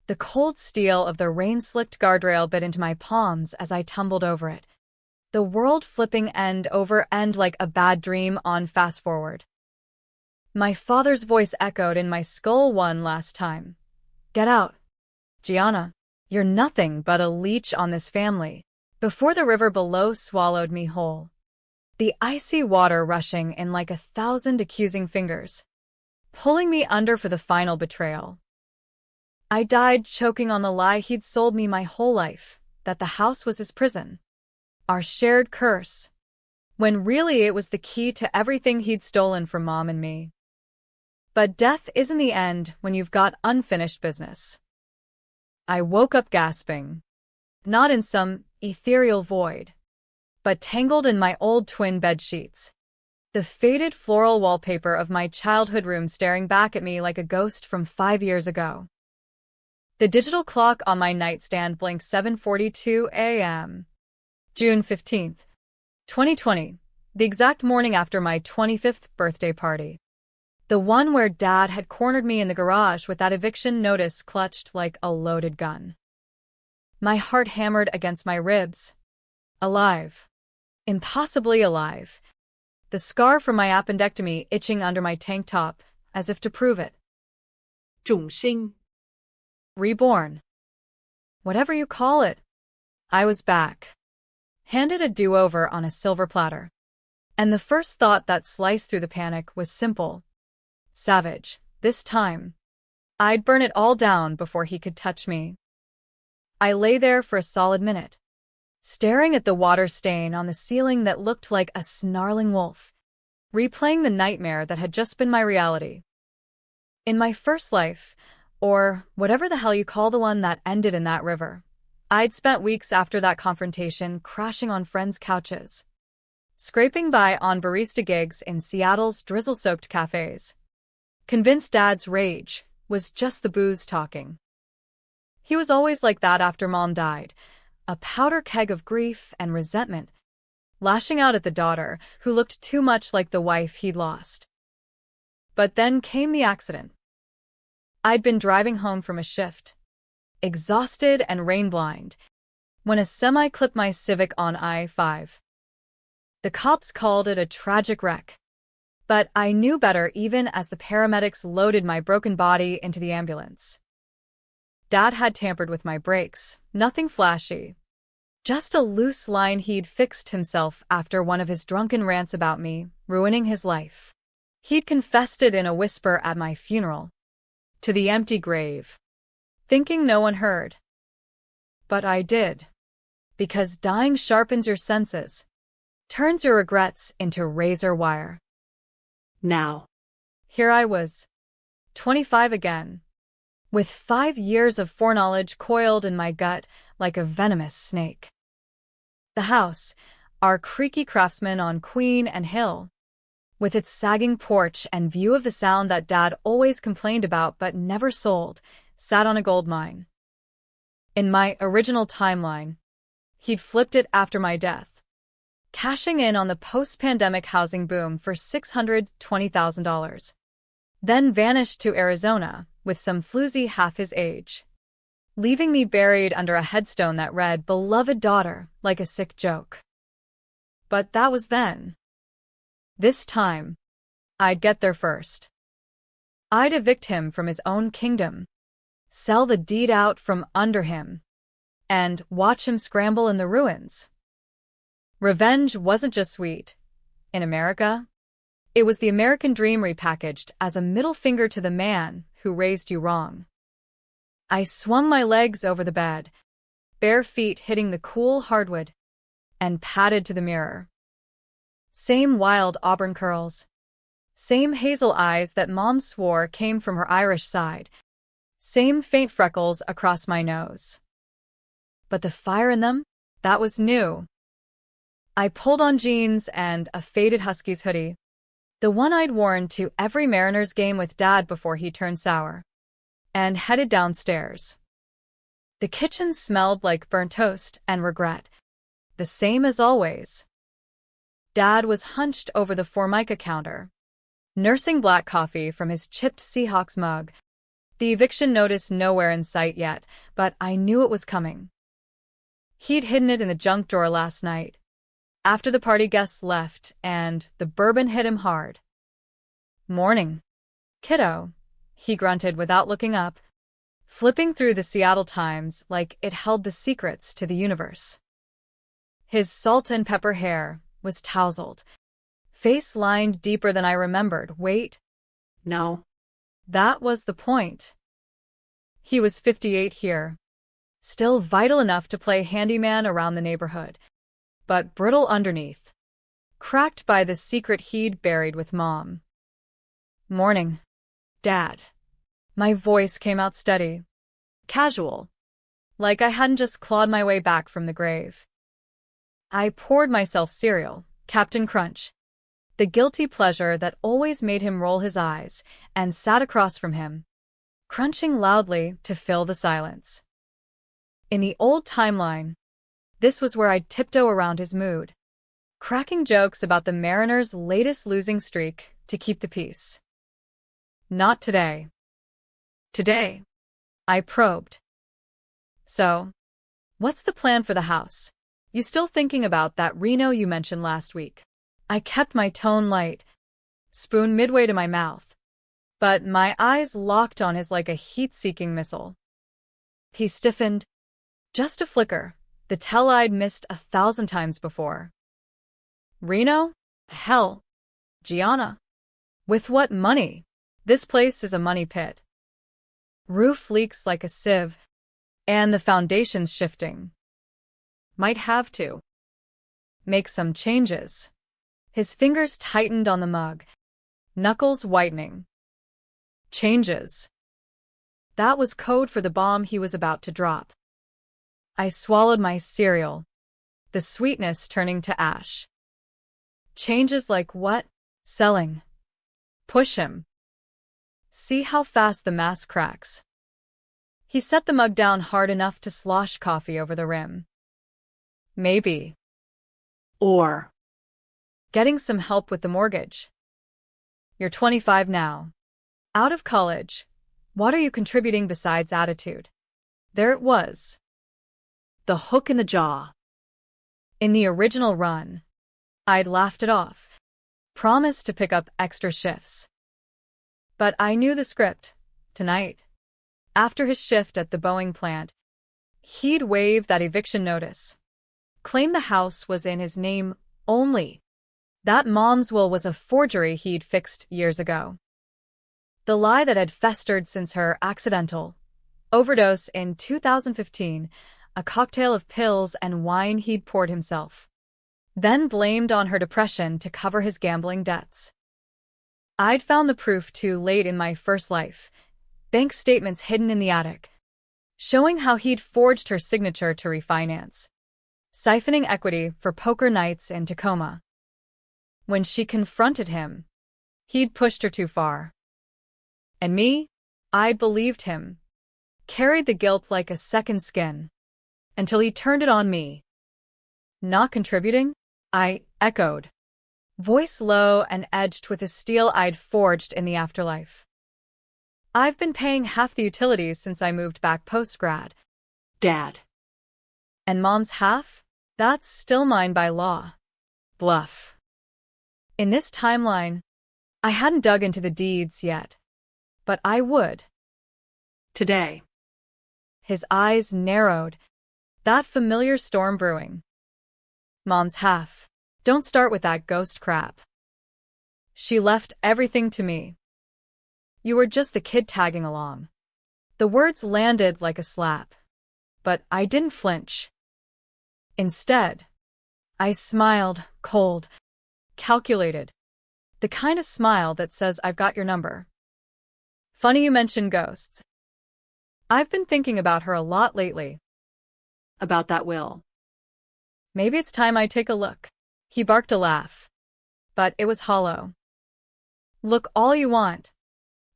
The cold steel of the rain-slicked guardrail bit into my palms as I tumbled over it, the world flipping end over end like a bad dream on fast-forward. My father's voice echoed in my skull one last time. "Get out. Gianna, you're nothing but a leech on this family," before the river below swallowed me whole. The icy water rushing in like 1,000 accusing fingers, pulling me under for the final betrayal. I died choking on the lie he'd sold me my whole life, that the house was his prison, our shared curse, when really it was the key to everything he'd stolen from Mom and me. But death isn't the end when you've got unfinished business. I woke up gasping, not in some ethereal void, but tangled in my old twin bed sheets, the faded floral wallpaper of my childhood room staring back at me like a ghost from 5 years ago. The digital clock on my nightstand blinked 7:42 a.m. June 15th, 2020, the exact morning after my 25th birthday party. The one where Dad had cornered me in the garage with that eviction notice clutched like a loaded gun. My heart hammered against my ribs. Alive. Impossibly alive. The scar from my appendectomy itching under my tank top, as if to prove it. 重生 Reborn. Whatever you call it. I was back. Handed a do-over on a silver platter. And the first thought that sliced through the panic was simple. Savage, this time. I'd burn it all down before he could touch me. I lay there for a solid minute, staring at the water stain on the ceiling that looked like a snarling wolf, replaying the nightmare that had just been my reality. In my first life, or whatever the hell you call the one that ended in that river, I'd spent weeks after that confrontation crashing on friends' couches, scraping by on barista gigs in Seattle's drizzle-soaked cafes, convinced Dad's rage was just the booze talking. He was always like that after Mom died, a powder keg of grief and resentment, lashing out at the daughter who looked too much like the wife he'd lost. But then came the accident. I'd been driving home from a shift, exhausted and rain-blind, when a semi clipped my Civic on I-5. The cops called it a tragic wreck, but I knew better even as the paramedics loaded my broken body into the ambulance. Dad had tampered with my brakes, nothing flashy. Just a loose line he'd fixed himself after one of his drunken rants about me, ruining his life. He'd confessed it in a whisper at my funeral, to the empty grave, thinking no one heard. But I did, because dying sharpens your senses, turns your regrets into razor wire. Now. Here I was, 25 again, with 5 years of foreknowledge coiled in my gut like a venomous snake. The house, our creaky craftsman on Queen and Hill, with its sagging porch and view of the Sound that Dad always complained about but never sold, sat on a gold mine. In my original timeline, he'd flipped it after my death, cashing in on the post-pandemic housing boom for $620,000. Then vanished to Arizona with some floozy half his age, leaving me buried under a headstone that read, "Beloved daughter," like a sick joke. But that was then. This time, I'd get there first. I'd evict him from his own kingdom, sell the deed out from under him, and watch him scramble in the ruins. Revenge wasn't just sweet. In America, it was the American dream repackaged as a middle finger to the man who raised you wrong. I swung my legs over the bed, bare feet hitting the cool hardwood, and padded to the mirror. Same wild auburn curls, same hazel eyes that Mom swore came from her Irish side, same faint freckles across my nose. But the fire in them, that was new. I pulled on jeans and a faded Huskies hoodie, the one I'd worn to every Mariners game with Dad before he turned sour, and headed downstairs. The kitchen smelled like burnt toast and regret, the same as always. Dad was hunched over the Formica counter, nursing black coffee from his chipped Seahawks mug, The eviction notice nowhere in sight yet, but I knew it was coming. He'd hidden it in the junk drawer last night, after the party guests left, and the bourbon hit him hard. "Morning, kiddo," he grunted without looking up, flipping through the Seattle Times like it held the secrets to the universe. His salt and pepper hair was tousled, face lined deeper than I remembered. Wait. No. That was the point. He was 58 here, still vital enough to play handyman around the neighborhood, but brittle underneath, cracked by the secret he'd buried with Mom. "Morning, Dad." My voice came out steady, casual, like I hadn't just clawed my way back from the grave. I poured myself cereal, Captain Crunch, the guilty pleasure that always made him roll his eyes, and sat across from him, crunching loudly to fill the silence. In the old timeline, this was where I'd tiptoe around his mood, cracking jokes about the Mariners' latest losing streak to keep the peace. Not today. Today, I probed. "So, what's the plan for the house? You still thinking about that Reno you mentioned last week?" I kept my tone light, spoon midway to my mouth, but my eyes locked on his like a heat-seeking missile. He stiffened. Just a flicker, the tell I'd missed 1,000 times before. "Reno? Hell, Gianna. With what money? This place is a money pit. Roof leaks like a sieve, and the foundation's shifting. Might have to make some changes." His fingers tightened on the mug, knuckles whitening. Changes. That was code for the bomb he was about to drop. I swallowed my cereal, the sweetness turning to ash. Changes like what? Selling. Push him. See how fast the mask cracks. He set the mug down hard enough to slosh coffee over the rim. Maybe. Or Getting some help with the mortgage. You're 25 now. Out of college. What are you contributing besides attitude? There it was. the hook in the jaw. In the original run, I'd laughed it off, promised to pick up extra shifts. But I knew the script. Tonight, after his shift at the Boeing plant, he'd wave that eviction notice, claim the house was in his name only. That Mom's will was a forgery he'd fixed years ago. The lie that had festered since her accidental overdose in 2015, a cocktail of pills and wine he'd poured himself, then blamed on her depression to cover his gambling debts. I'd found the proof too late in my first life, bank statements hidden in the attic, showing how he'd forged her signature to refinance, siphoning equity for poker nights in Tacoma. When she confronted him, he'd pushed her too far. And me? I'd believed him, carried the guilt like a second skin, until he turned it on me. Not contributing? I echoed, voice low and edged with the steel I'd forged in the afterlife. I've been paying half the utilities since I moved back post-grad. Dad. And Mom's half? That's still mine by law. Bluff. In this timeline, I hadn't dug into the deeds yet, but I would. Today. His eyes narrowed, that familiar storm brewing. Mom's half. Don't start with that ghost crap. She left everything to me. You were just the kid tagging along. The words landed like a slap, but I didn't flinch. Instead, I smiled, cold, calculated, the kind of smile that says I've got your number. Funny you mention ghosts. I've been thinking about her a lot lately. About that will. Maybe it's time I take a look. He barked a laugh, but it was hollow. Look all you want,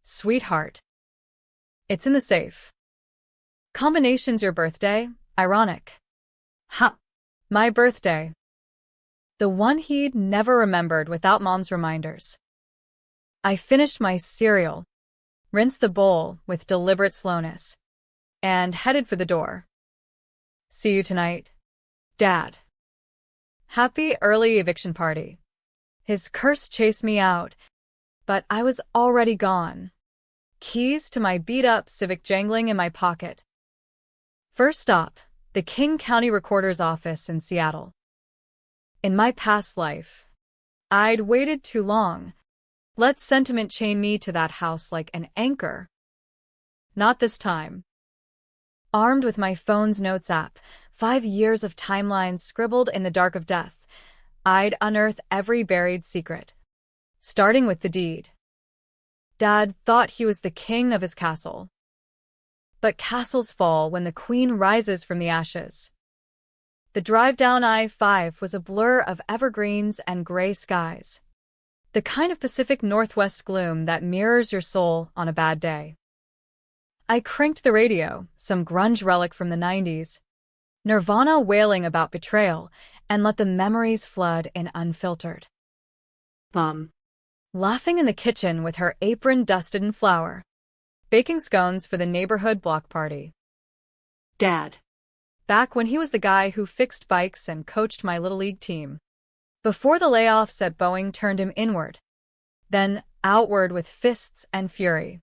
sweetheart. It's in the safe. Combination's your birthday? Ironic. Ha! My birthday. The one he'd never remembered without Mom's reminders. I finished my cereal, rinsed the bowl with deliberate slowness, and headed for the door. See you tonight, Dad. Happy early eviction party. His curse chased me out, but I was already gone. Keys to my beat-up Civic jangling in my pocket. First stop, the King County Recorder's office in Seattle. In my past life, I'd waited too long. Let sentiment chain me to that house like an anchor. Not this time. Armed with my phone's notes app, 5 years of timelines scribbled in the dark of death, I'd unearth every buried secret. Starting with the deed. Dad thought he was the king of his castle. But castles fall when the queen rises from the ashes. The drive down I-5 was a blur of evergreens and gray skies. The kind of Pacific Northwest gloom that mirrors your soul on a bad day. I cranked the radio, some grunge relic from the 90s, Nirvana wailing about betrayal, and let the memories flood in unfiltered. Mom. Laughing in the kitchen with her apron dusted in flour. Baking scones for the neighborhood block party. Dad. Back when he was the guy who fixed bikes and coached my Little League team. Before the layoffs at Boeing turned him inward, then outward with fists and fury.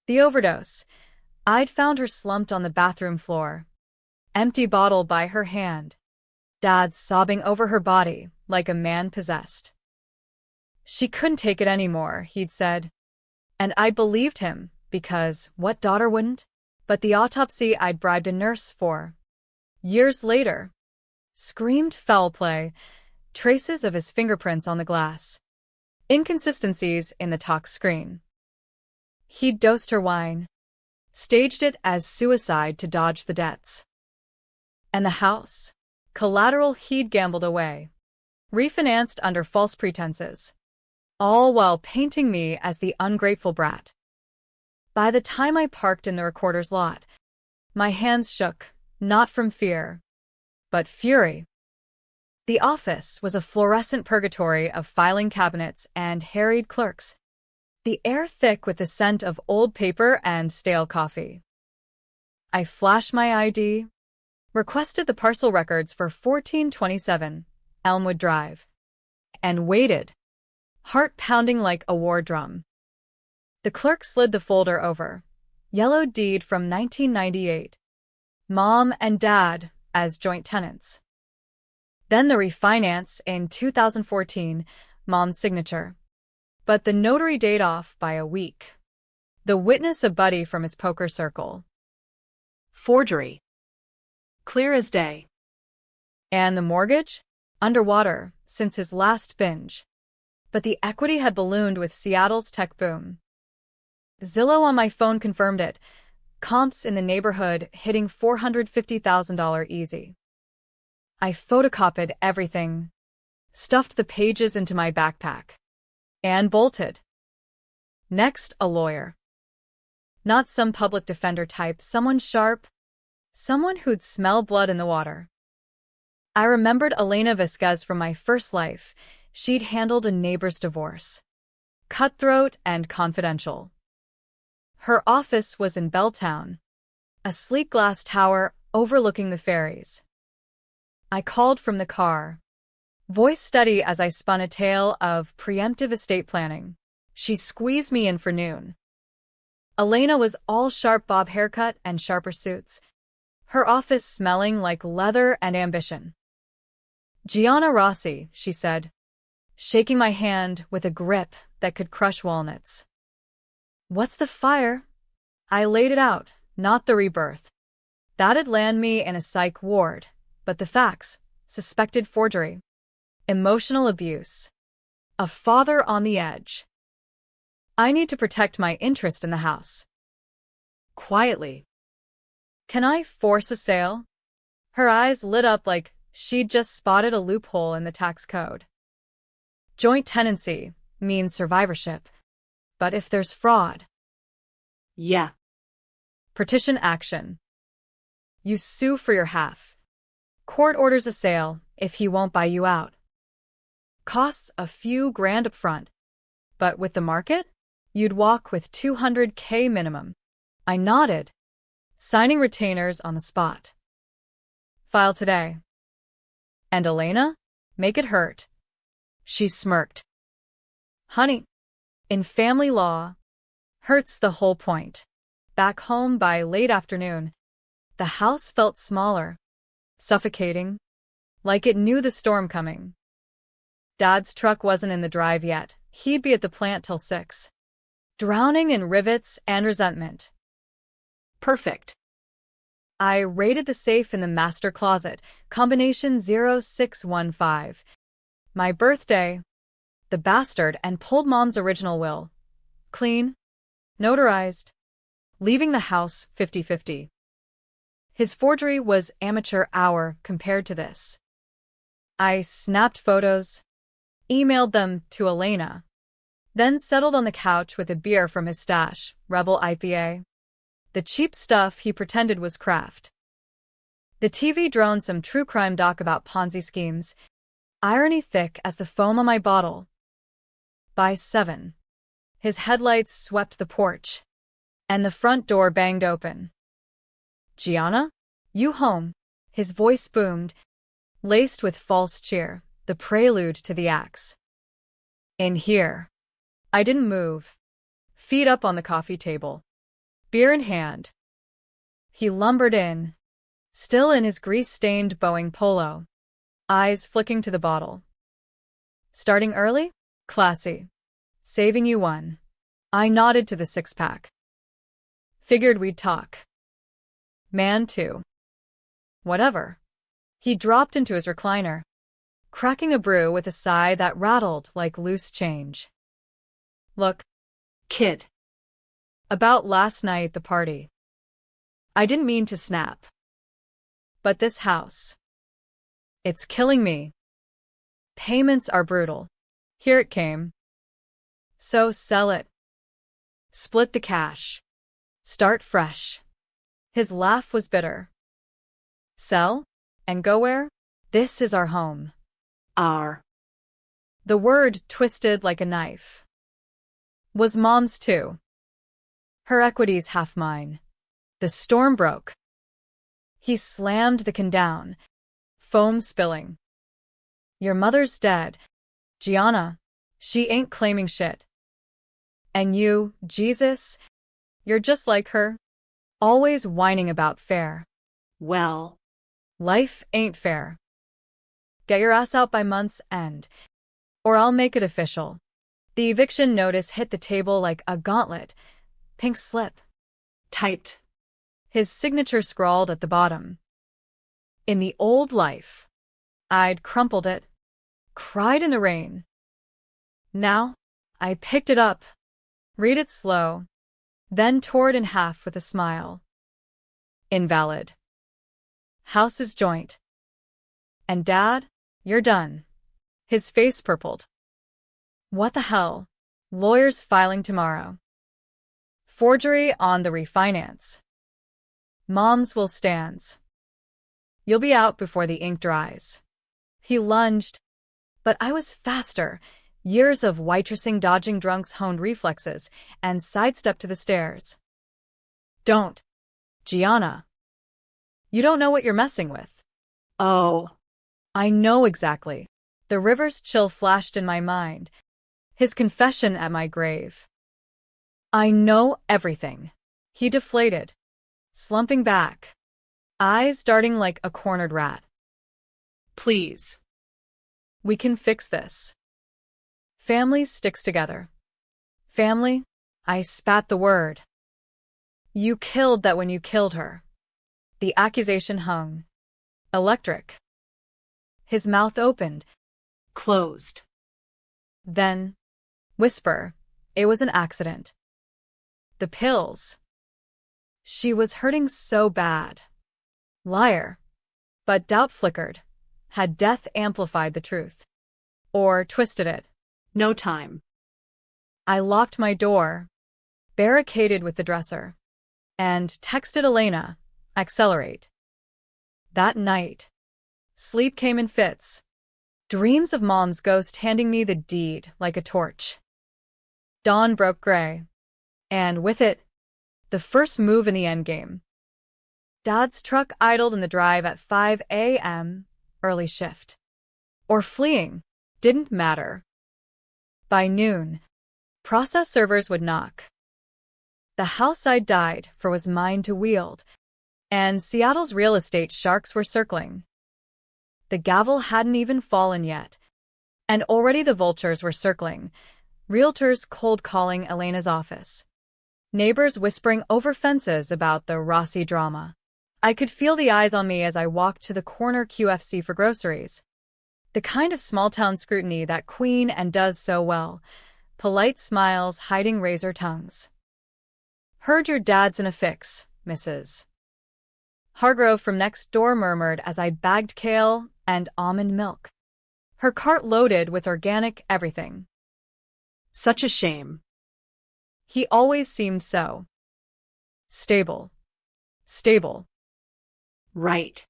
The overdose. I'd found her slumped on the bathroom floor. Empty bottle by her hand. Dad sobbing over her body like a man possessed. She couldn't take it anymore, he'd said. And I believed him, because what daughter wouldn't? But the autopsy I'd bribed a nurse for. Years later. Screamed foul play. Traces of his fingerprints on the glass. Inconsistencies in the talk screen. He'd dosed her wine. Staged it as suicide to dodge the debts. And the house? Collateral he'd gambled away. Refinanced under false pretenses. All while painting me as the ungrateful brat. By the time I parked in the recorder's lot, my hands shook, not from fear, but fury. The office was a fluorescent purgatory of filing cabinets and harried clerks, the air thick with the scent of old paper and stale coffee. I flashed my ID, requested the parcel records for 1427 Elmwood Drive, and waited, heart pounding like a war drum. The clerk slid the folder over. Yellow deed from 1998. Mom and Dad as joint tenants. Then the refinance in 2014, Mom's signature. But the notary date off by a week. The witness a buddy from his poker circle. Forgery. Clear as day. And the mortgage? Underwater since his last binge. But the equity had ballooned with Seattle's tech boom. Zillow on my phone confirmed it. Comps in the neighborhood hitting $450,000 easy. I photocopied everything, stuffed the pages into my backpack, and bolted. Next, a lawyer. Not some public defender type, someone sharp, someone who'd smell blood in the water. I remembered Elena Vasquez from my first life. She'd handled a neighbor's divorce. Cutthroat and confidential. Her office was in Belltown, a sleek glass tower overlooking the ferries. I called from the car, voice steady as I spun a tale of preemptive estate planning. She squeezed me in for noon. Elena was all sharp bob haircut and sharper suits, her office smelling like leather and ambition. Gianna Rossi, she said, shaking my hand with a grip that could crush walnuts. What's the fire? I laid it out, not the rebirth. That'd land me in a psych ward, but the facts, suspected forgery, emotional abuse, a father on the edge. I need to protect my interest in the house. Quietly. Can I force a sale? Her eyes lit up like she'd just spotted a loophole in the tax code. Joint tenancy means survivorship. But if there's fraud... Yeah. Petition action. You sue for your half. Court orders a sale if he won't buy you out. Costs a few grand up front. But with the market? You'd walk with 200K minimum. I nodded, signing retainers on the spot. File today. And Elena? Make it hurt. She smirked. Honey, in family law, hurt's the whole point. Back home by late afternoon, the house felt smaller, suffocating, like it knew the storm coming. Dad's truck wasn't in the drive yet. He'd be at the plant till 6. Drowning in rivets and resentment. Perfect. I raided the safe in the master closet, combination 0615. My birthday, the bastard, and pulled Mom's original will. Clean, notarized, leaving the house 50-50. His forgery was amateur hour compared to this. I snapped photos, emailed them to Elena, then settled on the couch with a beer from his stash, Rebel IPA. The cheap stuff he pretended was craft. The TV droned some true crime doc about Ponzi schemes, irony thick as the foam on my bottle. By 7, his headlights swept the porch, and the front door banged open. Gianna? You home? His voice boomed, laced with false cheer, the prelude to the axe. In here. I didn't move. Feet up on the coffee table, beer in hand. He lumbered in, still in his grease-stained Boeing polo, eyes flicking to the bottle. Starting early? Classy. Saving you one. I nodded to the six-pack. Figured we'd talk. Man, too. Whatever. He dropped into his recliner, cracking a brew with a sigh that rattled like loose change. Look, Kid. about last night at the party. I didn't mean to snap. But this house. It's killing me. Payments are brutal. Here it came. So sell it. Split the cash. Start fresh. His laugh was bitter. Sell? And go where? This is our home. Our. The word twisted like a knife. Was Mom's too. Her equity's half mine. The storm broke. He slammed the can down, foam spilling. Your mother's dead, Gianna. She ain't claiming shit. And you, Jesus, you're just like her, always whining about fair. Well. Life ain't fair. Get your ass out by month's end, or I'll make it official. The eviction notice hit the table like a gauntlet. Pink slip. Typed. His signature scrawled at the bottom. In the old life. I'd crumpled it. Cried in the rain. Now, I picked it up. Read it slow. Then tore it in half with a smile. Invalid. House is joint. And Dad, you're done. His face purpled. What the hell? Lawyers filing tomorrow. Forgery on the refinance. Mom's will stands. You'll be out before the ink dries. He lunged, but I was faster. Years of waitressing dodging drunks honed reflexes and sidestepped to the stairs. Don't. Gianna. You don't know what you're messing with. Oh. I know exactly. The river's chill flashed in my mind. His confession at my grave. I know everything. He deflated, slumping back, eyes darting like a cornered rat. Please. We can fix this. Family sticks together. Family? I spat the word. You killed that when you killed her. The accusation hung. Electric. His mouth opened. Closed. Then, whisper, it was an accident. The pills. She was hurting so bad. Liar. But doubt flickered. Had death amplified the truth? Or twisted it? No time. I locked my door, barricaded with the dresser, and texted Elena, accelerate. That night, sleep came in fits. Dreams of Mom's ghost handing me the deed like a torch. Dawn broke gray. And with it, the first move in the endgame. Dad's truck idled in the drive at 5 a.m., early shift. Or fleeing, didn't matter. By noon, process servers would knock. The house I'd died for was mine to wield, and Seattle's real estate sharks were circling. The gavel hadn't even fallen yet, and already the vultures were circling, realtors cold-calling Elena's office, neighbors whispering over fences about the Rossi drama. I could feel the eyes on me as I walked to the corner QFC for groceries. The kind of small-town scrutiny that Queen and does so well, polite smiles hiding razor tongues. "Heard your dad's in a fix, Mrs. Hargrove from next door murmured as I bagged kale and almond milk. Her cart loaded with organic everything. Such a shame. He always seemed so stable. Stable. Right.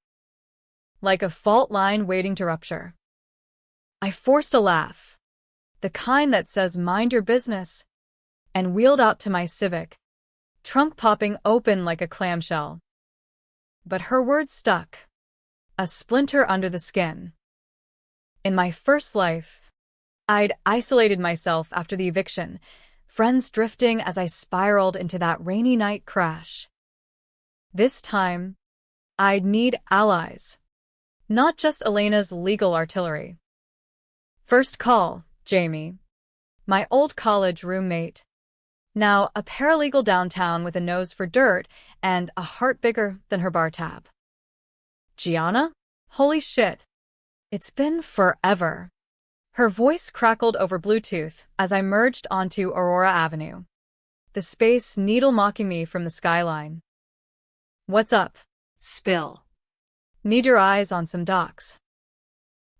Like a fault line waiting to rupture. I forced a laugh, the kind that says mind your business, and wheeled out to my Civic, trunk popping open like a clamshell. But her words stuck, a splinter under the skin. In my first life, I'd isolated myself after the eviction, friends drifting as I spiraled into that rainy night crash. This time, I'd need allies, not just Elena's legal artillery. First call, Jamie, my old college roommate, now a paralegal downtown with a nose for dirt and a heart bigger than her bar tab. Gianna? Holy shit. It's been forever. Her voice crackled over Bluetooth as I merged onto Aurora Avenue, the space needle mocking me from the skyline. What's up? Spill. Need your eyes on some docs.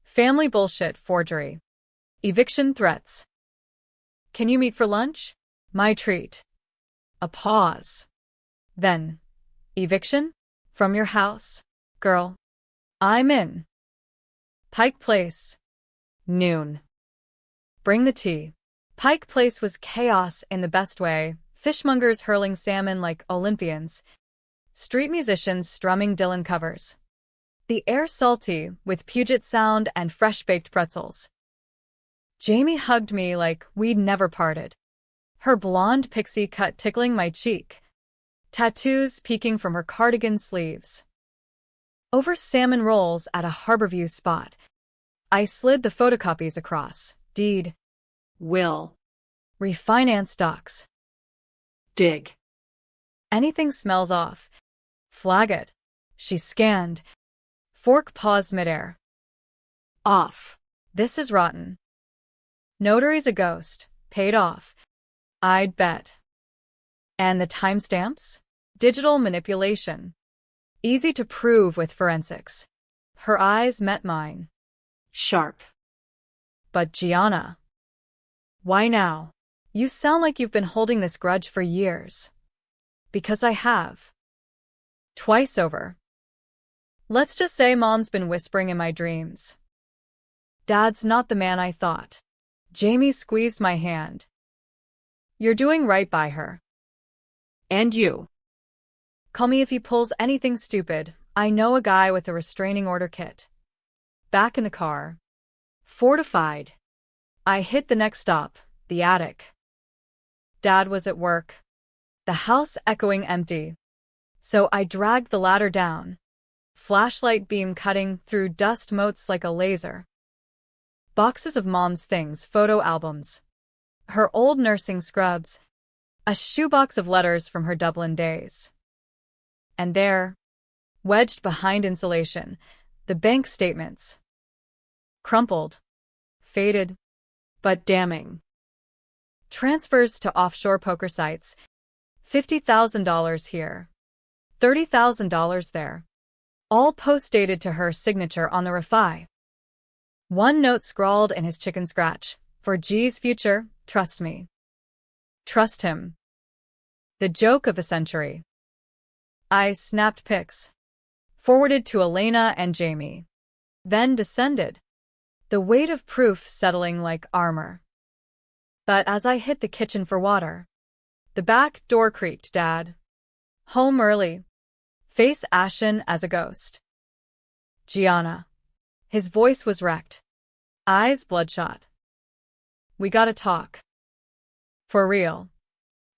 Family bullshit forgery. Eviction threats. Can you meet for lunch? My treat. A pause. Then, eviction? From your house, girl. I'm in. Pike Place. Noon. Bring the tea. Pike Place was chaos in the best way, fishmongers hurling salmon like Olympians, street musicians strumming Dylan covers. The air salty, with Puget Sound and fresh-baked pretzels. Jamie hugged me like we'd never parted, her blonde pixie cut tickling my cheek, tattoos peeking from her cardigan sleeves. Over salmon rolls at a Harborview spot, I slid the photocopies across. Deed. Will. Refinance docs. Dig. Anything smells off. Flag it. She scanned. Fork paused midair. Off. This is rotten. Notary's a ghost. Paid off. I'd bet. And the timestamps? Digital manipulation. Easy to prove with forensics. Her eyes met mine. Sharp. But Gianna. Why now? You sound like you've been holding this grudge for years. Because I have. Twice over. Let's just say Mom's been whispering in my dreams. Dad's not the man I thought. Jamie squeezed my hand. You're doing right by her. And you. Call me if he pulls anything stupid. I know a guy with a restraining order kit. Back in the car. Fortified. I hit the next stop, the attic. Dad was at work. The house echoing empty. So I dragged the ladder down. Flashlight beam cutting through dust motes like a laser. Boxes of Mom's things, photo albums. Her old nursing scrubs. A shoebox of letters from her Dublin days. And there, wedged behind insulation, the bank statements. Crumpled. Faded. But damning. Transfers to offshore poker sites. $50,000 here. $30,000 there. All post-dated to her signature on the refi. One note scrawled in his chicken scratch. For G's future, trust me. Trust him. The joke of the century. I snapped pics. Forwarded to Elena and Jamie. Then descended. The weight of proof settling like armor. But as I hit the kitchen for water, The back door creaked, Dad. Home early. Face ashen as a ghost. Gianna. His voice was wrecked. Eyes bloodshot. We gotta talk. For real.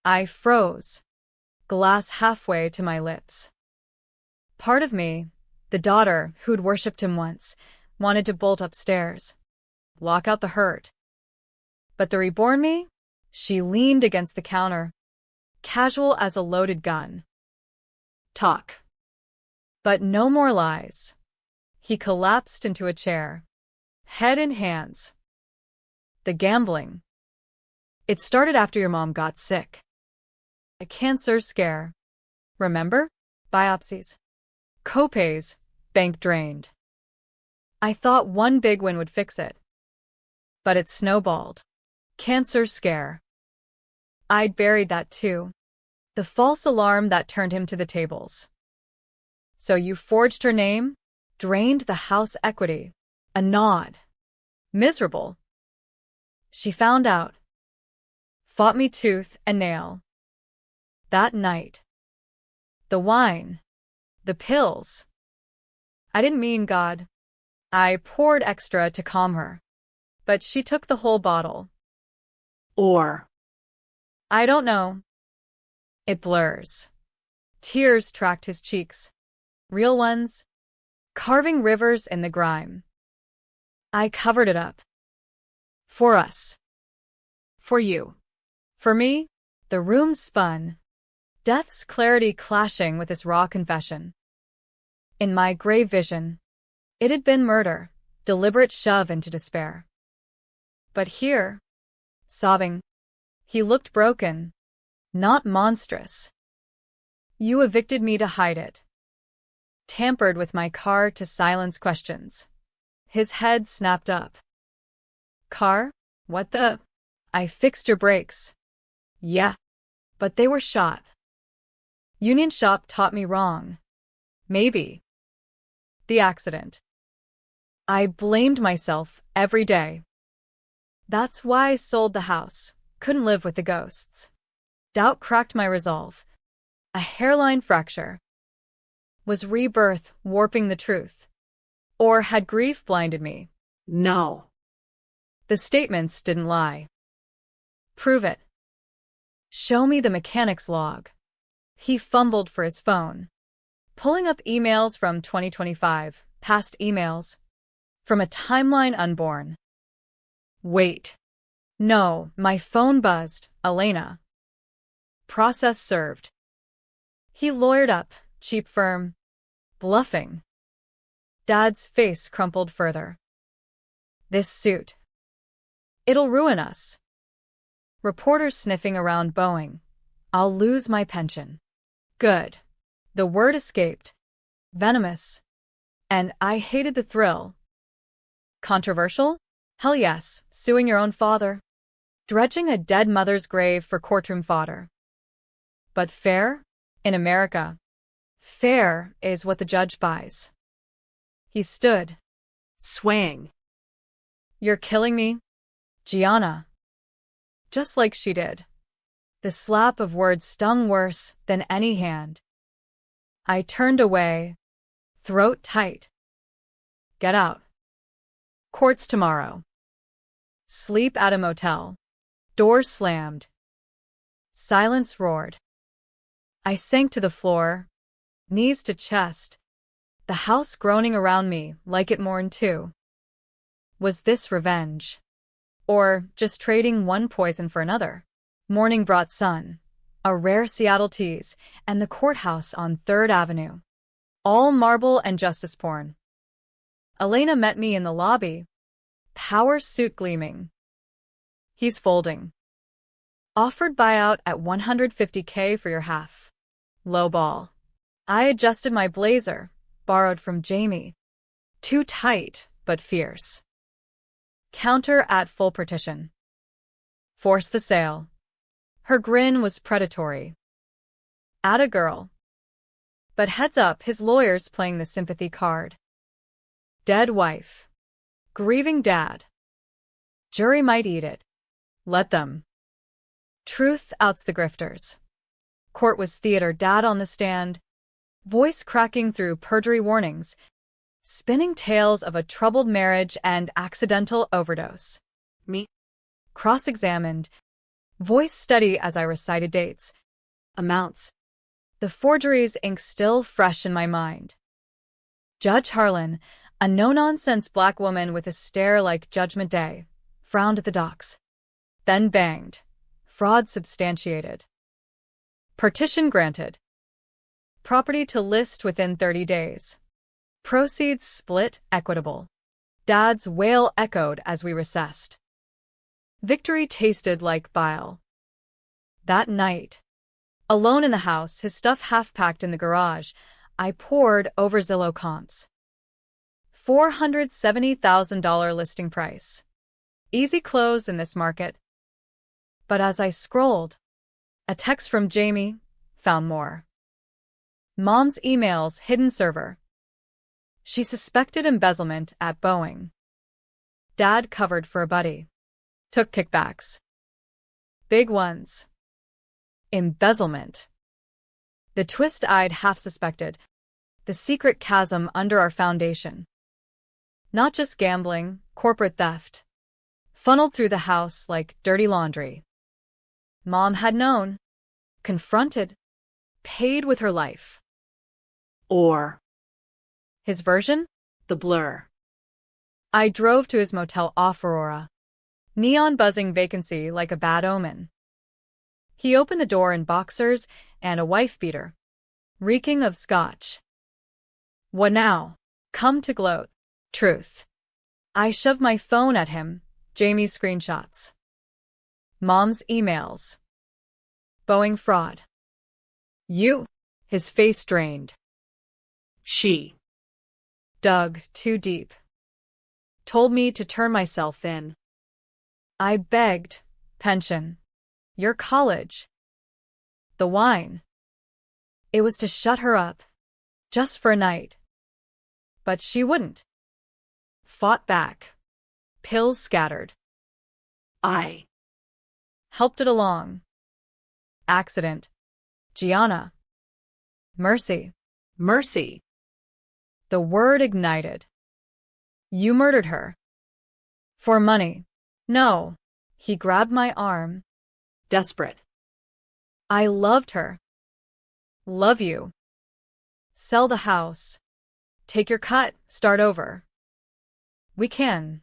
I froze. Glass halfway to my lips. Part of me, the daughter who'd worshipped him once, wanted to bolt upstairs. Block out the hurt. But the reborn me? She leaned against the counter, casual as a loaded gun. Talk. But no more lies. He collapsed into a chair, head in hands. The gambling. It started after your mom got sick. A cancer scare. Remember? Biopsies. Copays. Bank drained. I thought one big win would fix it. But it snowballed. Cancer scare. I'd buried that too. The false alarm that turned him to the tables. So you forged her name? Drained the house equity. A nod. Miserable. She found out. Fought me tooth and nail. That night. The wine. The pills. I didn't mean God. I poured extra to calm her. But she took the whole bottle. Or. I don't know. It blurs. Tears tracked his cheeks. Real ones. Carving rivers in the grime. I covered it up. For us. For you. For me, the room spun. Death's clarity clashing with this raw confession. In my grave vision, it had been murder, deliberate shove into despair. But here, sobbing, he looked broken, not monstrous. You evicted me to hide it. Tampered with my car to silence questions. His head snapped up. Car? What the? I fixed your brakes. Yeah, but they were shot. Union Shop taught me wrong. Maybe. The accident. I blamed myself every day. That's why I sold the house. Couldn't live with the ghosts. Doubt cracked my resolve. A hairline fracture. Was rebirth warping the truth? Or had grief blinded me? No. The statements didn't lie. Prove it. Show me the mechanic's log. He fumbled for his phone, pulling up emails from 2025, past emails, from a timeline unborn. Wait. No, my phone buzzed, Elena. Process served. He lawyered up, cheap firm, bluffing. Dad's face crumpled further. This suit. It'll ruin us. Reporters sniffing around Boeing. I'll lose my pension. Good. The word escaped. Venomous. And I hated the thrill. Controversial? Hell yes, suing your own father. Dredging a dead mother's grave for courtroom fodder. But fair? In America, fair is what the judge buys. He stood. Swaying. You're killing me, Gianna. Just like she did. The slap of words stung worse than any hand. I turned away, throat tight. Get out. Courts tomorrow. Sleep at a motel. Door slammed. Silence roared. I sank to the floor, knees to chest, the house groaning around me like it mourned too. Was this revenge? Or just trading one poison for another? Morning brought sun, a rare Seattle tease, and the courthouse on 3rd Avenue. All marble and justice porn. Elena met me in the lobby, power suit gleaming. He's folding. Offered buyout at $150K for your half. Low ball. I adjusted my blazer, borrowed from Jamie. Too tight, but fierce. Counter at full partition. Force the sale. Her grin was predatory. Atta girl. But heads up, his lawyer's playing the sympathy card. Dead wife. Grieving dad. Jury might eat it. Let them. Truth outs the grifters. Court was theater, dad on the stand, voice cracking through perjury warnings, spinning tales of a troubled marriage and accidental overdose. Me? Cross-examined, voice steady as I recited dates, amounts. The forgery's ink still fresh in my mind. Judge Harlan, a no-nonsense black woman with a stare like Judgment Day, frowned at the docs. Then banged. Fraud substantiated. Partition granted. Property to list within 30 days. Proceeds split equitable. Dad's wail echoed as we recessed. Victory tasted like bile. That night, alone in the house, his stuff half-packed in the garage, I pored over Zillow comps. $470,000 listing price. Easy close in this market. But as I scrolled, a text from Jamie found more. Mom's emails, hidden server. She suspected embezzlement at Boeing. Dad covered for a buddy. Took kickbacks. Big ones. Embezzlement. The twist I'd half suspected. The secret chasm under our foundation. Not just gambling, corporate theft. Funneled through the house like dirty laundry. Mom had known. Confronted. Paid with her life. Or His version? the blur. I drove to his motel off Aurora. Neon buzzing vacancy like a bad omen. He opened the door in boxers and a wife-beater, reeking of scotch. What now? Come to gloat. Truth. I shoved my phone at him, Jamie's screenshots. Mom's emails. Boeing fraud. You? His face drained. She Dug too deep. Told me to turn myself in. I begged. Pension. Your college. The wine. It was to shut her up. Just for a night. But she wouldn't. Fought back. Pills scattered. I Helped it along. Accident. Gianna. Mercy. mercy. The word ignited. You murdered her. For money. No. He grabbed my arm. Desperate. I loved her. Love you. Sell the house. Take your cut, start over. We can.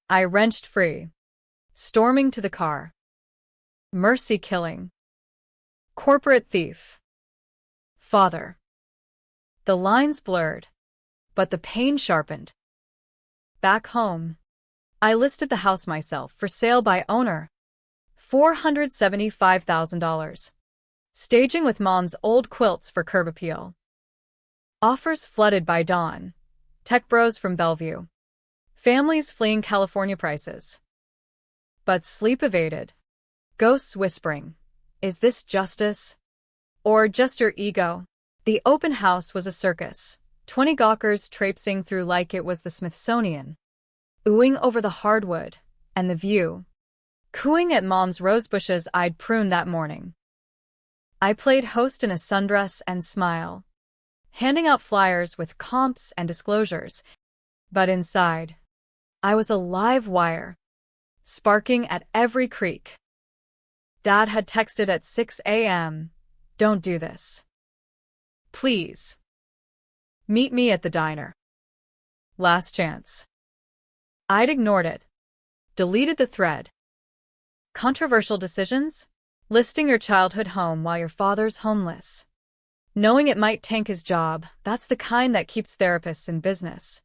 I wrenched free. Storming to the car. Mercy killing. Corporate thief. Father. The lines blurred, but the pain sharpened. Back home, I listed the house myself for sale by owner. $475,000. Staging with Mom's old quilts for curb appeal. Offers flooded by dawn. Tech bros from Bellevue. Families fleeing California prices. But sleep evaded. Ghosts whispering. Is this justice? Or just your ego? The open house was a circus. 20 gawkers traipsing through like it was the Smithsonian. Oohing over the hardwood and the view. Cooing at Mom's rose bushes I'd pruned that morning. I played host in a sundress and smile, handing out flyers with comps and disclosures. But inside, I was a live wire, sparking at every creak. Dad had texted at 6 a.m. Don't do this. Please. Meet me at the diner. Last chance. I'd ignored it. Deleted the thread. Controversial decisions? Listing your childhood home while your father's homeless. Knowing it might tank his job, that's the kind that keeps therapists in business.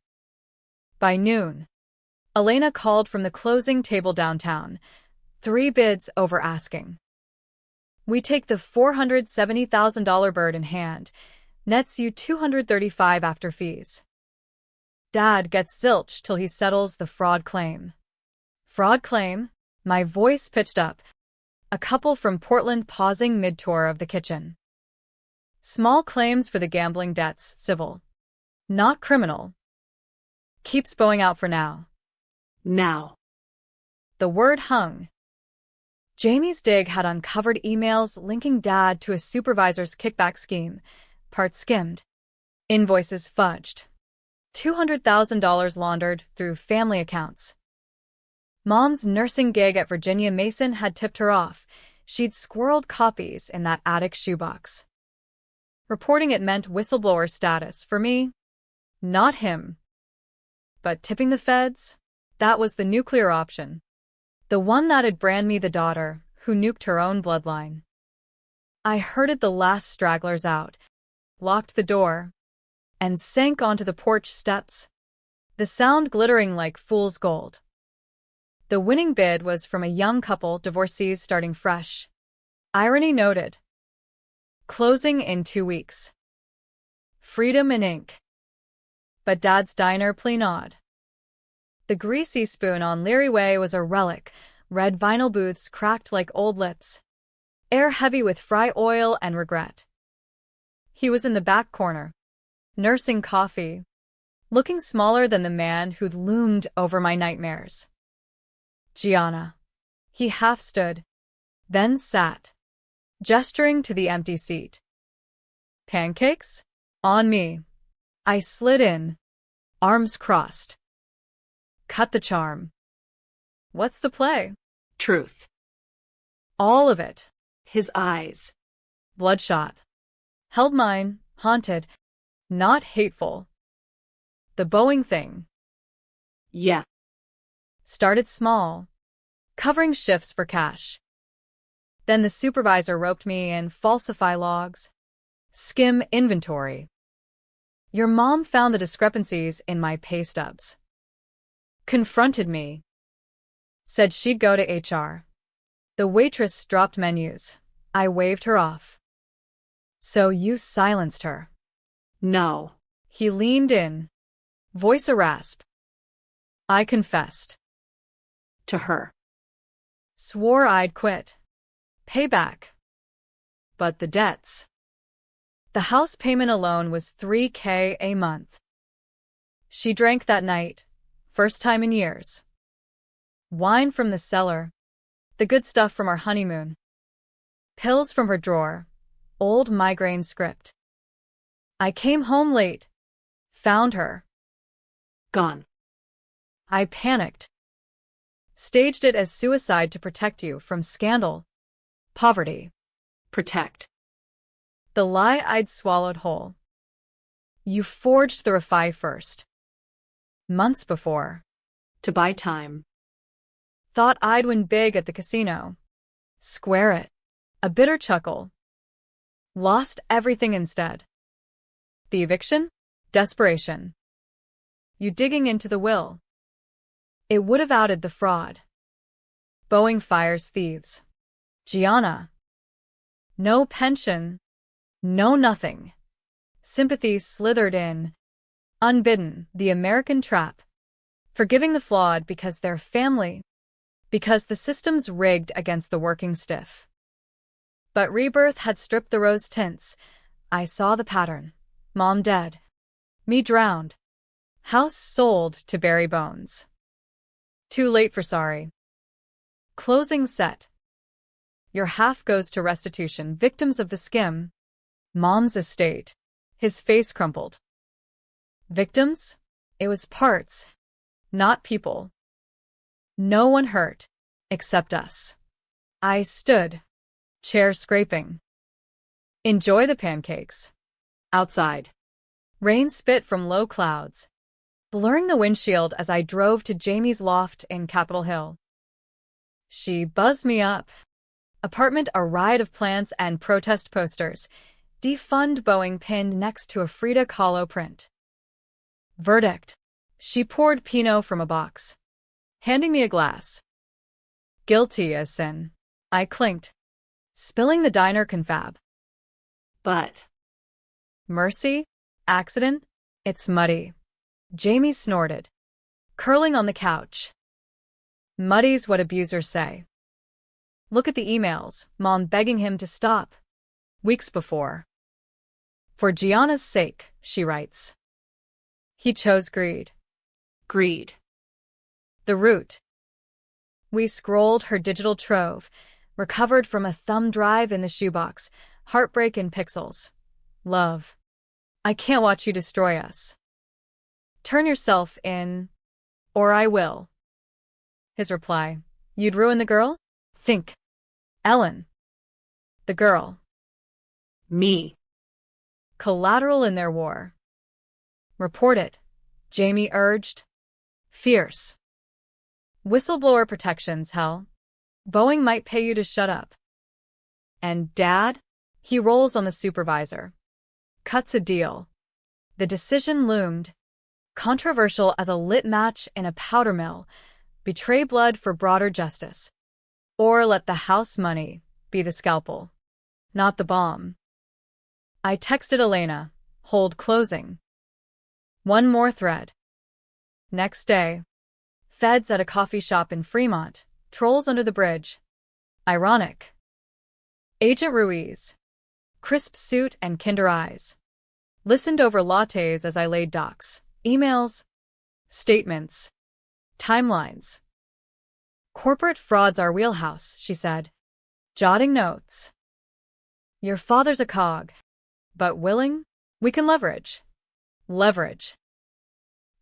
By noon, Elena called from the closing table downtown. 3 bids over asking. We take the $470,000 bird in hand. Nets you $235 after fees. Dad gets zilch till he settles the fraud claim. Fraud claim? My voice pitched up. A couple from Portland pausing mid-tour of the kitchen. Small claims for the gambling debts, civil. Not criminal. Keeps Boeing out for now. Now. The word hung. Jamie's dig had uncovered emails linking Dad to a supervisor's kickback scheme, parts skimmed, invoices fudged, $200,000 laundered through family accounts. Mom's nursing gig at Virginia Mason had tipped her off. She'd squirreled copies in that attic shoebox. Reporting it meant whistleblower status for me, not him. But tipping the feds? That was the nuclear option. The one that'd brand me the daughter who nuked her own bloodline. I herded the last stragglers out, locked the door, and sank onto the porch steps, the sound glittering like fool's gold. The winning bid was from a young couple, divorcees starting fresh. Irony noted. Closing in 2 weeks. Freedom in ink. But Dad's diner plenod. The greasy spoon on Leary Way was a relic, red vinyl booths cracked like old lips, air heavy with fry oil and regret. He was in the back corner, nursing coffee, looking smaller than the man who'd loomed over my nightmares. Gianna. He half stood, then sat, gesturing to the empty seat. Pancakes? On me. I slid in, arms crossed. Cut the charm. What's the play? Truth. All of it. His eyes. Bloodshot. Held mine, haunted, not hateful. The Boeing thing. Yeah. Started small, covering shifts for cash. Then the supervisor roped me in, falsify logs, skim inventory. Your mom found the discrepancies in my pay stubs. Confronted me. Said she'd go to HR. The waitress dropped menus. I waved her off. So you silenced her? No. He leaned in, voice a rasp. I confessed. To her. Swore I'd quit. Payback. But the debts. The house payment alone was $3,000 a month. She drank that night, first time in years. Wine from the cellar, the good stuff from our honeymoon. Pills from her drawer, old migraine script. I came home late, found her. Gone. I panicked. Staged it as suicide to protect you from scandal, poverty. Protect. The lie I'd swallowed whole. You forged the refi first. Months before. To buy time. Thought I'd win big at the casino. Square it. A bitter chuckle. Lost everything instead. The eviction? Desperation. You digging into the will. It would have outed the fraud. Boeing fires thieves. Gianna. No pension. No nothing. Sympathy slithered in. Unbidden, the American trap. Forgiving the flawed because they're family. Because the system's rigged against the working stiff. But rebirth had stripped the rose tints. I saw the pattern. Mom dead. Me drowned. House sold to bury bones. Too late for sorry. Closing set. Your half goes to restitution, victims of the skim. Mom's estate. His face crumpled. Victims? It was parts, not people. No one hurt, except us. I stood, chair scraping. Enjoy the pancakes. Outside. Rain spit from low clouds, blurring the windshield as I drove to Jamie's loft in Capitol Hill. She buzzed me up. Apartment a riot of plants and protest posters. Defund Boeing pinned next to a Frida Kahlo print. Verdict. She poured Pinot from a box, handing me a glass. Guilty as sin. I clinked, spilling the diner confab. But. Mercy? Accident? It's muddy. Jamie snorted, curling on the couch. Muddy's what abusers say. Look at the emails, Mom begging him to stop. Weeks before. For Gianna's sake, she writes. He chose greed. Greed. The root. We scrolled her digital trove, recovered from a thumb drive in the shoebox, heartbreak in pixels. Love. I can't watch you destroy us. Turn yourself in, or I will. His reply. You'd ruin the girl? Think. Ellen. The girl. Me. Collateral in their war. Report it, Jamie urged. Fierce. Whistleblower protections, hell. Boeing might pay you to shut up. And Dad? He rolls on the supervisor. Cuts a deal. The decision loomed. Controversial as a lit match in a powder mill. Betray blood for broader justice. Or let the house money be the scalpel, not the bomb. I texted Elena. Hold closing. One more thread. Next day. Feds at a coffee shop in Fremont. Trolls under the bridge. Ironic. Agent Ruiz. Crisp suit and kinder eyes. Listened over lattes as I laid docs, emails, statements, timelines. Corporate fraud's our wheelhouse, she said, jotting notes. Your father's a cog, but willing? We can leverage. Leverage.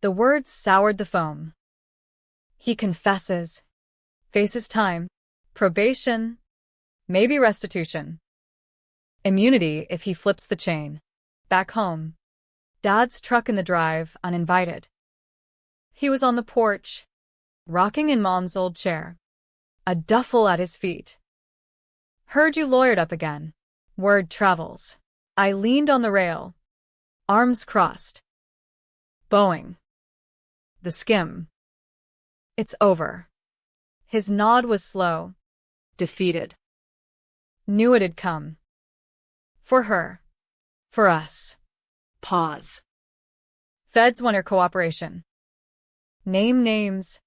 The words soured the foam. He confesses. Faces time. Probation. Maybe restitution. Immunity if he flips the chain. Back home. Dad's truck in the drive, uninvited. He was on the porch, rocking in Mom's old chair. A duffel at his feet. Heard you lawyered up again. Word travels. I leaned on the rail. Arms crossed. Boeing. The skim. It's over. His nod was slow. Defeated. Knew it'd come. For her. For us. Pause. Feds want your cooperation. Name names.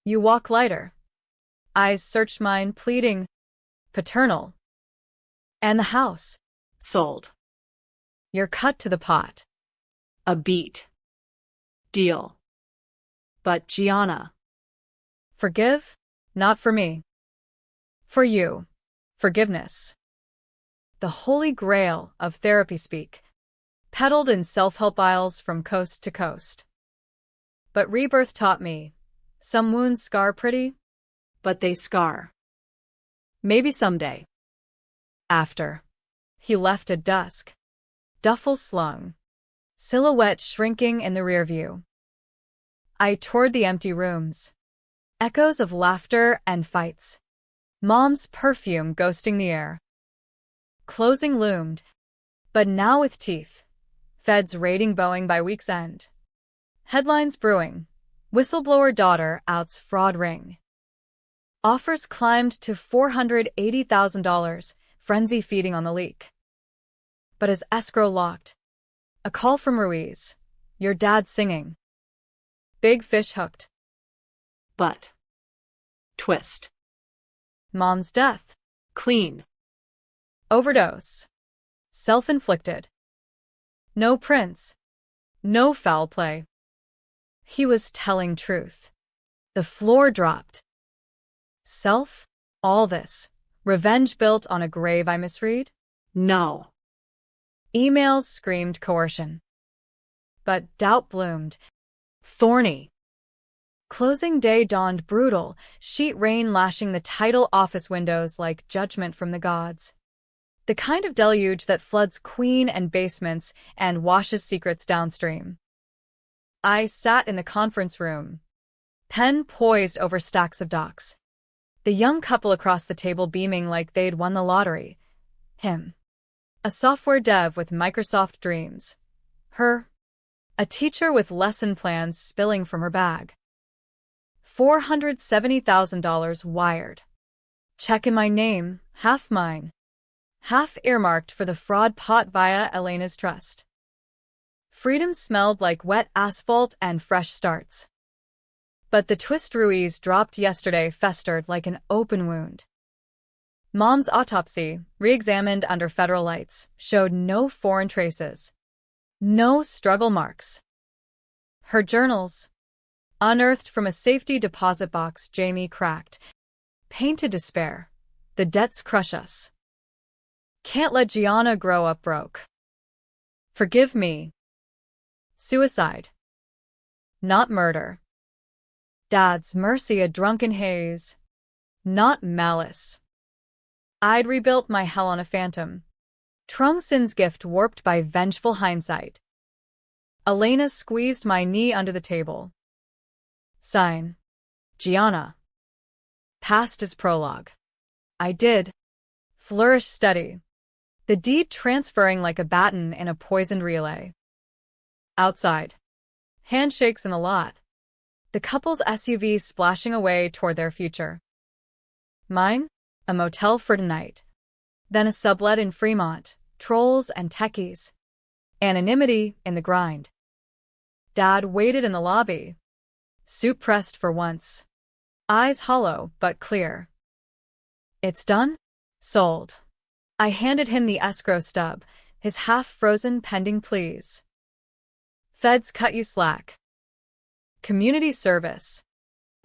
You walk lighter. Eyes searched mine, pleading. Paternal. And the house. Sold. You're cut to the pot. A beat. Deal. But Gianna. Forgive? Not for me. For you. Forgiveness. The holy grail of therapy speak. Peddled in self-help aisles from coast to coast. But rebirth taught me. Some wounds scar pretty, But they scar. maybe someday. After. He left at dusk. Duffel slung. Silhouette shrinking in the rear view. I toured the empty rooms. Echoes of laughter and fights. Mom's perfume ghosting the air. Closing loomed. But now with teeth. Feds raiding Boeing by week's end. Headlines brewing. Whistleblower daughter outs fraud ring. Offers climbed to $480,000, frenzy feeding on the leak. But as escrow locked. A call from Ruiz. Your dad singing. Big fish hooked. But. Twist. Mom's death. Clean. Overdose. Self-inflicted. No prince. No foul play. He was telling truth. The floor dropped. Self? All this. Revenge built on a grave I misread? No. Emails screamed coercion. But doubt bloomed. Thorny. Closing day dawned brutal, sheet rain lashing the title office windows like judgment from the gods. The kind of deluge that floods queen and basements and washes secrets downstream. I sat in the conference room, pen poised over stacks of docs. The young couple across the table beaming like they'd won the lottery. Him. A software dev with Microsoft dreams. Her. A teacher with lesson plans spilling from her bag. $470,000 wired. Check in my name, half mine. Half earmarked for the fraud pot via Elena's trust. Freedom smelled like wet asphalt and fresh starts. But the twist Ruiz dropped yesterday festered like an open wound. Mom's autopsy, re-examined under federal lights, showed no foreign traces. No struggle marks. Her journals, unearthed from a safety deposit box Jamie cracked, painted despair. The debts crush us. Can't let Gianna grow up broke. Forgive me. Suicide. Not murder. Dad's mercy a drunken haze. Not malice. I'd rebuilt my hell on a phantom. Trungsin's gift warped by vengeful hindsight. Elena squeezed my knee under the table. Sign. Gianna. Past is prologue. I did. Flourish steady. The deed transferring like a baton in a poisoned relay. Outside. Handshakes in the lot. The couple's SUV splashing away toward their future. Mine? A motel for tonight. Then a sublet in Fremont, trolls and techies. Anonymity in the grind. Dad waited in the lobby. Suit pressed for once. Eyes hollow but clear. It's done? Sold. I handed him the escrow stub, his half-frozen pending pleas. Feds cut you slack. Community service.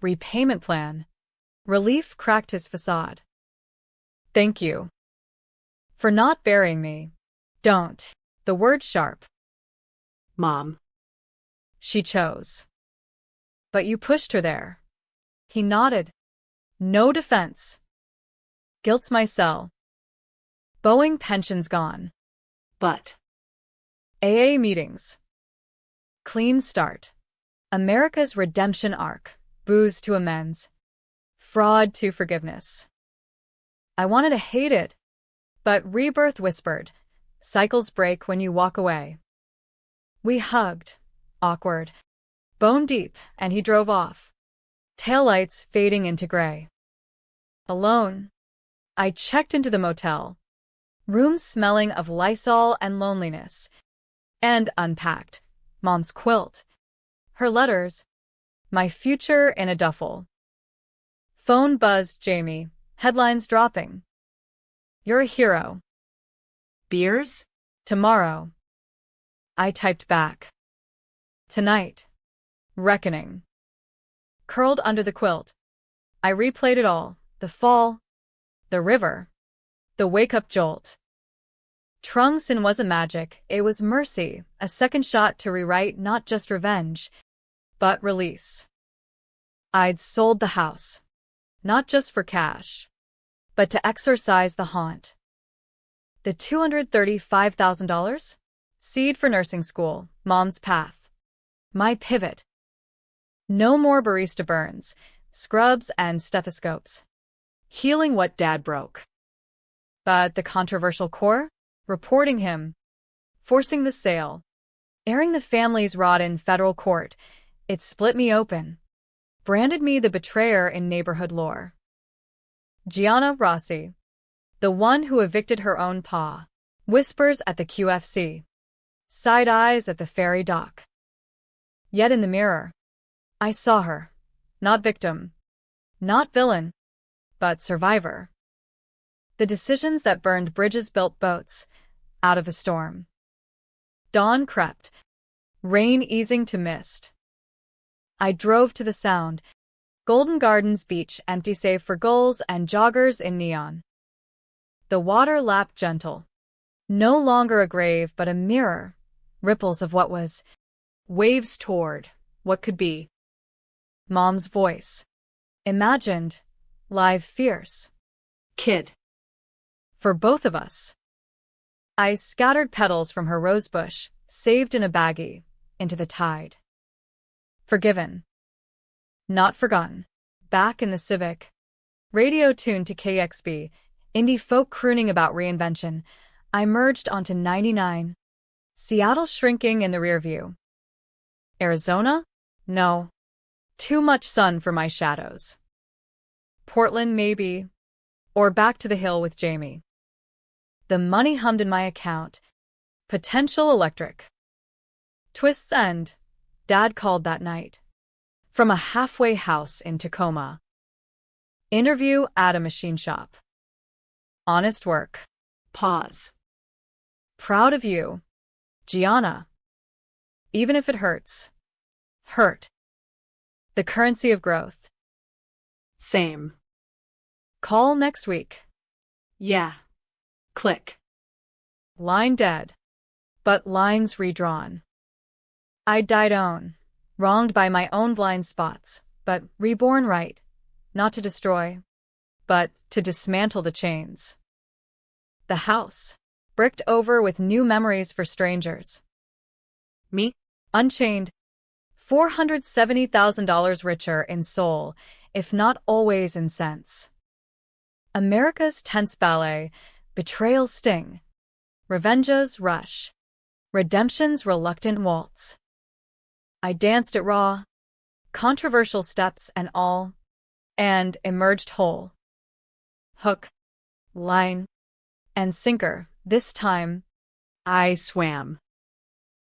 Repayment plan. Relief cracked his facade. Thank you. For not burying me. Don't. The word sharp. Mom. She chose. But you pushed her there. He nodded. No defense. Guilt's my cell. Boeing pension's gone. But. AA meetings. Clean start. America's redemption arc. Booze to amends. Fraud to forgiveness. I wanted to hate it. But rebirth whispered. Cycles break when you walk away. We hugged. Awkward. Bone deep, and he drove off. Taillights fading into gray. Alone. I checked into the motel. Room smelling of Lysol and loneliness. And unpacked. Mom's quilt. Her letters. My future in a duffel. Phone buzzed Jamie. Headlines dropping. You're a hero. Beers? Tomorrow. I typed back. Tonight. Reckoning. Curled under the quilt. I replayed it all. The fall. The river. The wake-up jolt. Trungsin wasn't magic, it was mercy, a second shot to rewrite not just revenge, but release. I'd sold the house. Not just for cash, but to exorcise the haunt. The $235,000? Seed for nursing school, Mom's path. My pivot. No more barista burns, scrubs and stethoscopes. Healing what Dad broke. But the controversial core? Reporting him. Forcing the sale. Airing the family's rot in federal court. It split me open. Branded me the betrayer in neighborhood lore. Gianna Rossi. The one who evicted her own pa. Whispers at the QFC. Side eyes at the ferry dock. Yet in the mirror, I saw her. Not victim. Not villain. But survivor. The decisions that burned bridges built boats out of the storm. Dawn crept. Rain easing to mist. I drove to the sound. Golden Gardens Beach empty save for gulls and joggers in neon. The water lapped gentle. No longer a grave but a mirror. Ripples of what was. Waves toward what could be. Mom's voice. Imagined. Live fierce. Kid. For both of us. I scattered petals from her rosebush, saved in a baggie, into the tide. Forgiven. Not forgotten. Back in the Civic. Radio tuned to KXB, indie folk crooning about reinvention. I merged onto 99. Seattle shrinking in the rearview. Arizona? No. Too much sun for my shadows. Portland, maybe. Or back to the hill with Jamie. The money hummed in my account. Potential electric. Twist's End. Dad called that night. From a halfway house in Tacoma. Interview at a machine shop. Honest work. Pause. Proud of you, Gianna. Even if it hurts. Hurt. The currency of growth. Same. Call next week. Yeah. Click. Line dead, but lines redrawn. I died wronged by my own blind spots, but reborn right, not to destroy, but to dismantle the chains. The house, bricked over with new memories for strangers. Me? Unchained, $470,000 richer in soul, if not always in sense. America's tense ballet, betrayal's sting, revenge's rush, redemption's reluctant waltz. I danced it raw, controversial steps and all, and emerged whole. Hook, line, and sinker, this time I swam.